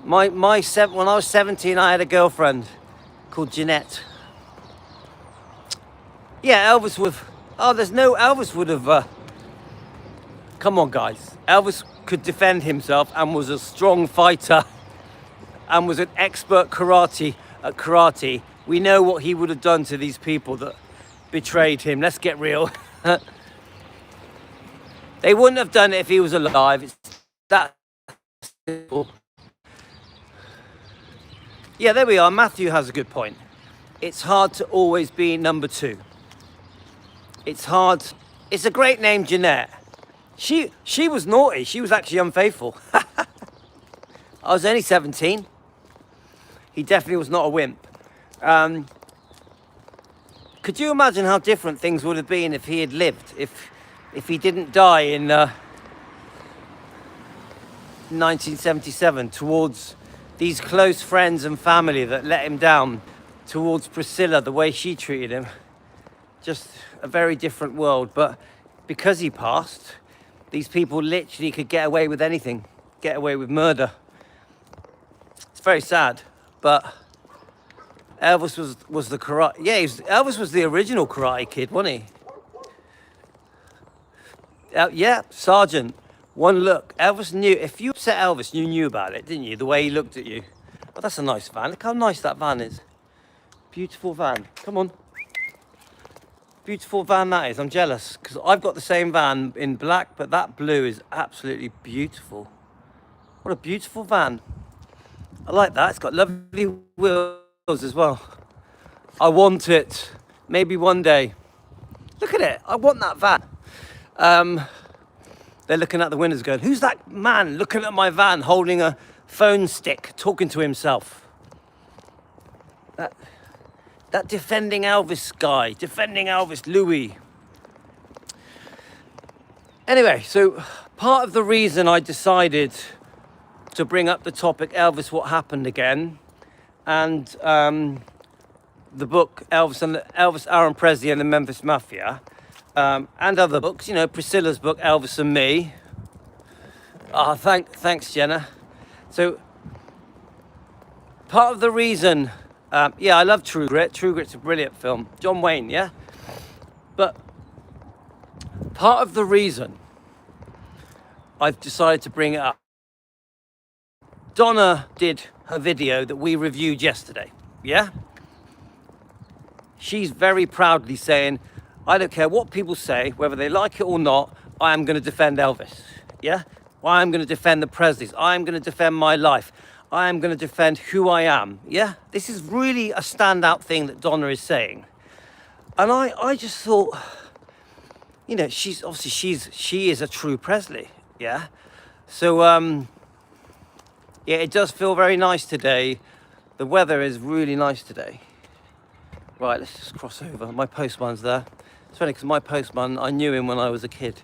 When I was 17, I had a girlfriend called Jeanette. Yeah, Elvis would have... Oh, Elvis would have... Come on, guys. Elvis could defend himself and was a strong fighter and was an expert at karate. We know what he would have done to these people that betrayed him. Let's get real. They wouldn't have done it if he was alive. It's that simple. Yeah, there we are. Matthew has a good point. It's hard to always be number two. It's hard. It's a great name, Jeanette. She was naughty. She was actually unfaithful. I was only 17. He definitely was not a wimp. Could you imagine how different things would have been if he had lived? If he didn't die in 1977 towards these close friends and family that let him down, towards Priscilla, the way she treated him. Just a very different world. But because he passed, these people literally could get away with anything, get away with murder. It's very sad, but Elvis was the karate. Yeah, Elvis was the original Karate Kid, wasn't he? Yeah, Sergeant. One look. Elvis knew. If you upset Elvis, you knew about it, didn't you? The way he looked at you. Oh, that's a nice van. Look how nice that van is. Beautiful van. Come on. beautiful van that is. I'm jealous because I've got the same van in black, but that blue is absolutely beautiful. What a beautiful van. I like that. It's got lovely wheels as well. I want it. Maybe one day. Look at it. I want that van. They're looking out the windows going, who's that man looking at my van holding a phone stick, talking to himself? That defending Elvis guy, defending Elvis Louis. Anyway, so part of the reason I decided to bring up the topic Elvis, What Happened Again, and the book Elvis, Aaron Presley and the Memphis Mafia, and other books, you know, Priscilla's book, Elvis and Me. Thanks, Jenna. So part of the reason, yeah, I love True Grit. True Grit's a brilliant film. John Wayne, yeah? But part of the reason I've decided to bring it up, Donna did her video that we reviewed yesterday, yeah? She's very proudly saying, I don't care what people say, whether they like it or not, I am going to defend Elvis, yeah? I am going to defend the Presleys. I am going to defend my life. I am going to defend who I am, yeah? This is really a standout thing that Donna is saying. And I just thought, you know, she is a true Presley, yeah? So, yeah, it does feel very nice today. The weather is really nice today. Right, let's just cross over. My postman's there. It's funny because my postman, I knew him when I was a kid.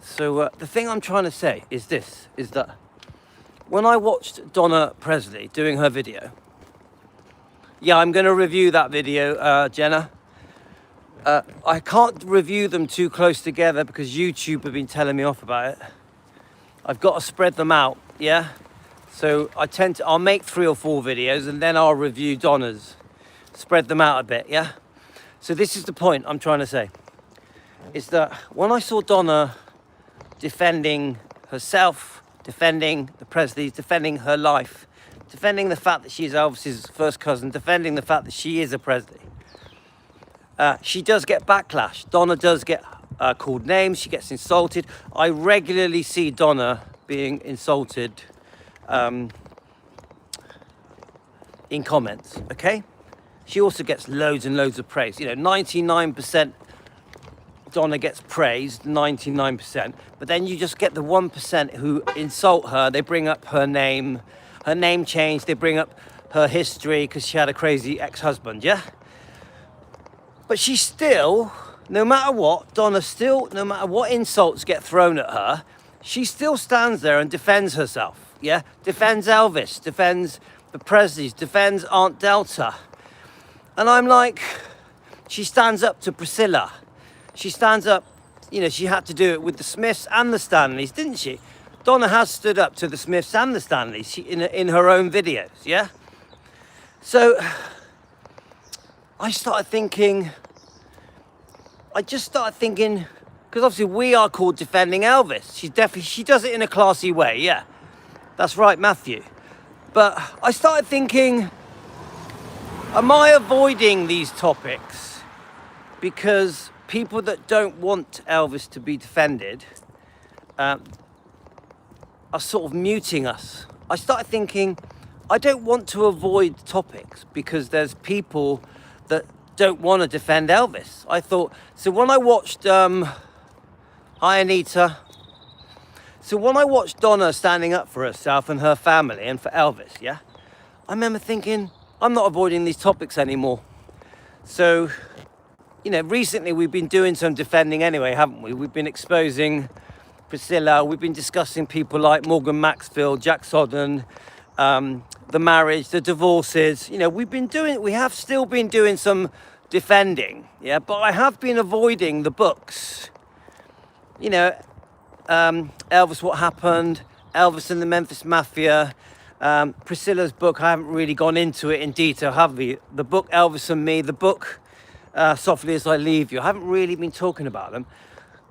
So the thing I'm trying to say is this, is that when I watched Donna Presley doing her video, yeah, I'm going to review that video, Jenna. I can't review them too close together because YouTube have been telling me off about it. I've got to spread them out, yeah? So I'll make 3 or 4 videos and then I'll review Donna's. Spread them out a bit, yeah? So this is the point I'm trying to say. Is that when I saw Donna defending herself, defending the Presleys, defending her life, defending the fact that she's Elvis's first cousin, defending the fact that she is a Presley, she does get backlash. Donna does get called names, she gets insulted. I regularly see Donna being insulted in comments, okay? She also gets loads and loads of praise. You know, 99% Donna gets praised, 99%. But then you just get the 1% who insult her. They bring up her name change. They bring up her history because she had a crazy ex-husband, yeah? But she still, no matter what, Donna still, no matter what insults get thrown at her, she still stands there and defends herself, yeah? Defends Elvis, defends the Presleys, defends Aunt Delta. And I'm like, she stands up to Priscilla. She stands up, you know, she had to do it with the Smiths and the Stanleys, didn't she? Donna has stood up to the Smiths and the Stanleys in her own videos, yeah? So I just started thinking, because obviously we are called defending Elvis. She does it in a classy way, yeah. That's right, Matthew. But I started thinking, am I avoiding these topics because people that don't want Elvis to be defended are sort of muting us? I started thinking, I don't want to avoid topics because there's people that don't want to defend Elvis. I thought, so when I watched, hi Anita. So when I watched Donna standing up for herself and her family and for Elvis, yeah, I remember thinking, I'm not avoiding these topics anymore. So, you know, recently we've been doing some defending anyway, haven't we? We've been exposing Priscilla. We've been discussing people like Morgan Maxfield, Jack Sodden, the marriage, the divorces. You know, we have still been doing some defending, yeah, but I have been avoiding the books. You know, Elvis, What Happened, Elvis and the Memphis Mafia, Priscilla's book. I haven't really gone into it in detail, have we? The book Elvis and Me, the book Softly As I Leave You. I haven't really been talking about them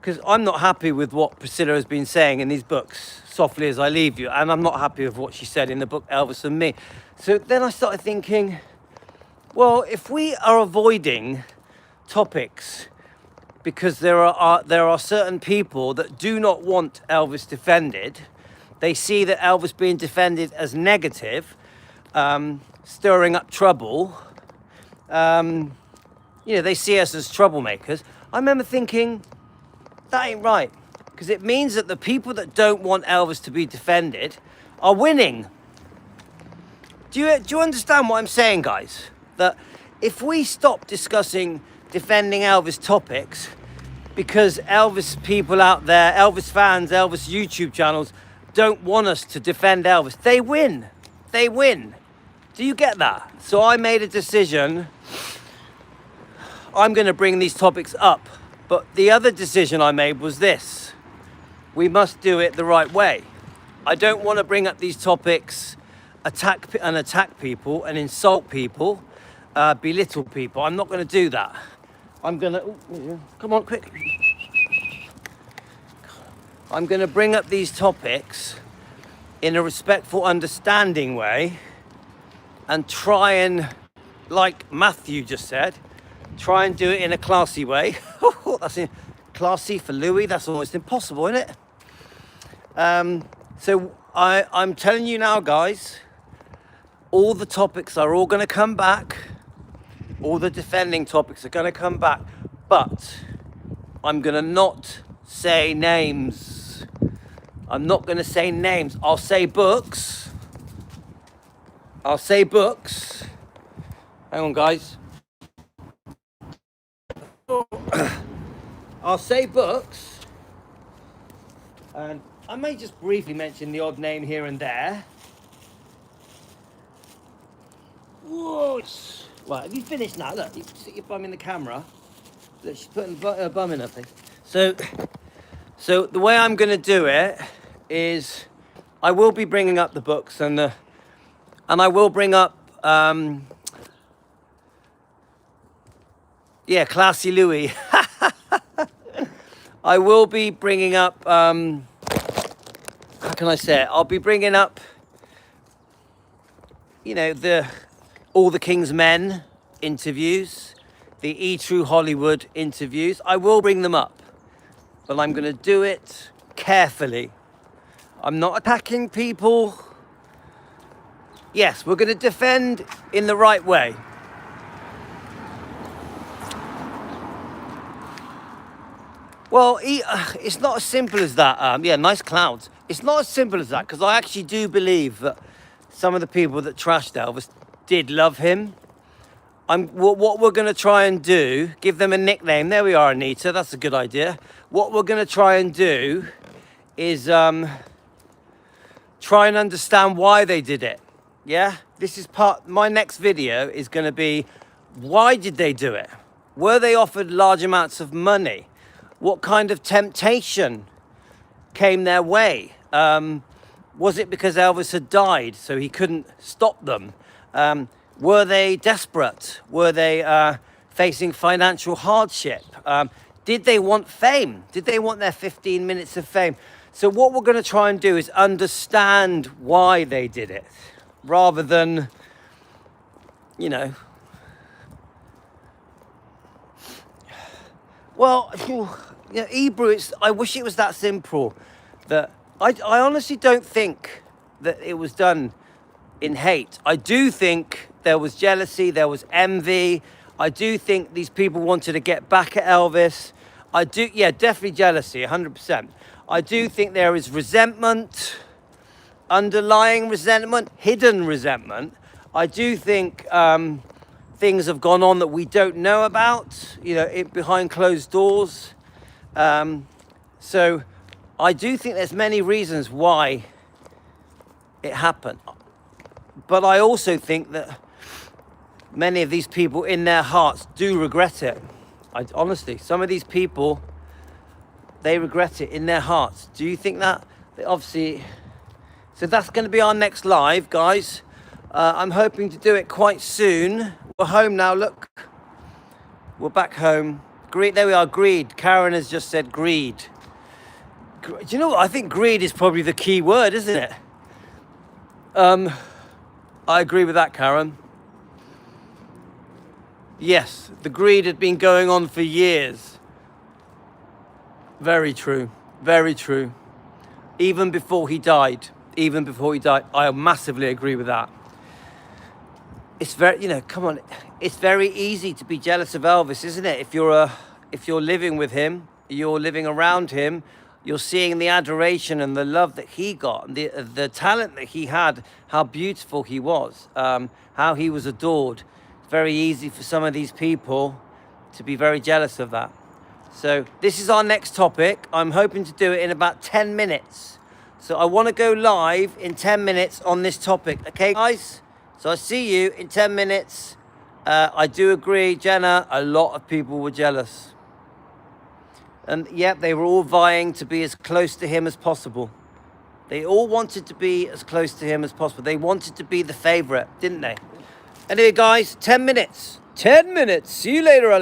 because I'm not happy with what Priscilla has been saying in these books, Softly As I Leave You, and I'm not happy with what she said in the book Elvis and Me. So then I started thinking, Well, if we are avoiding topics because there are certain people that do not want Elvis defended, they see that Elvis being defended as negative, stirring up trouble. They see us as troublemakers. I remember thinking, that ain't right, because it means that the people that don't want Elvis to be defended are winning. Do you understand what I'm saying, guys? That if we stop discussing defending Elvis topics because Elvis people out there, Elvis fans, Elvis YouTube channels don't want us to defend Elvis, they win. They win. Do you get that? So I made a decision. I'm going to bring these topics up. But the other decision I made was this. We must do it the right way. I don't want to bring up these topics, attack people and insult people, belittle people. I'm not going to do that. I'm going to... Come on, quick. I'm going to bring up these topics in a respectful, understanding way and try and, like Matthew just said, try and do it in a classy way. That's classy for Louis. That's almost impossible, isn't it? So I'm telling you now, guys, all the topics are all going to come back. All the defending topics are going to come back. But I'm going to not say names. I'm not going to say names. I'll say books. I'll say books. Hang on, guys. I'll say books, and I may just briefly mention the odd name here and there. Whoa! Right, have you finished now? Look, you stick your bum in the camera. Look, she's putting her bum in her thing. So the way I'm going to do it is, I will be bringing up the books and I will bring up Classy Louis. I will be bringing up, how can I say it? I'll be bringing up, All the King's Men interviews, the E-True Hollywood interviews. I will bring them up, but I'm going to do it carefully. I'm not attacking people. Yes, we're going to defend in the right way. Well, it's not as simple as that. Nice clouds. It's not as simple as that, because I actually do believe that some of the people that trashed Elvis did love him. What we're going to try and do, give them a nickname. There we are, Anita. That's a good idea. What we're going to try and do is try and understand why they did it. Yeah? This is my next video is going to be, why did they do it? Were they offered large amounts of money? What kind of temptation came their way? Was it because Elvis had died, so he couldn't stop them? Were they desperate? Were they facing financial hardship? Did they want fame? Did they want their 15 minutes of fame? So what we're going to try and do is understand why they did it, rather than, Well, Hebrew, I wish it was that simple. That I honestly don't think that it was done in hate. I do think there was jealousy, there was envy. I do think these people wanted to get back at Elvis. Definitely jealousy, 100%. I do think there is resentment, underlying resentment, hidden resentment. I do think things have gone on that we don't know about, behind closed doors. So I do think there's many reasons why it happened. But I also think that many of these people in their hearts do regret it. Honestly, some of these people, they regret it in their hearts. Do you think that? Obviously. So that's going to be our next live, guys. I'm hoping to do it quite soon. We're home now, look. We're back home. Greed, there we are, greed. Karen has just said greed. Do you know what? I think greed is probably the key word, isn't it? I agree with that, Karen. Yes, the greed had been going on for years. Very true. Very true. Even before he died. Even before he died. I massively agree with that. It's very, come on. It's very easy to be jealous of Elvis, isn't it? If you're living with him, you're living around him, you're seeing the adoration and the love that he got, and the talent that he had, how beautiful he was, how he was adored. It's very easy for some of these people to be very jealous of that. So this is our next topic. I'm hoping to do it in about 10 minutes. So I want to go live in 10 minutes on this topic. Okay, guys? So I see you in 10 minutes. I do agree, Jenna, a lot of people were jealous. And yep, they were all vying to be as close to him as possible. They all wanted to be as close to him as possible. They wanted to be the favorite, didn't they? Anyway, guys, 10 minutes. 10 minutes. See you later, Alex.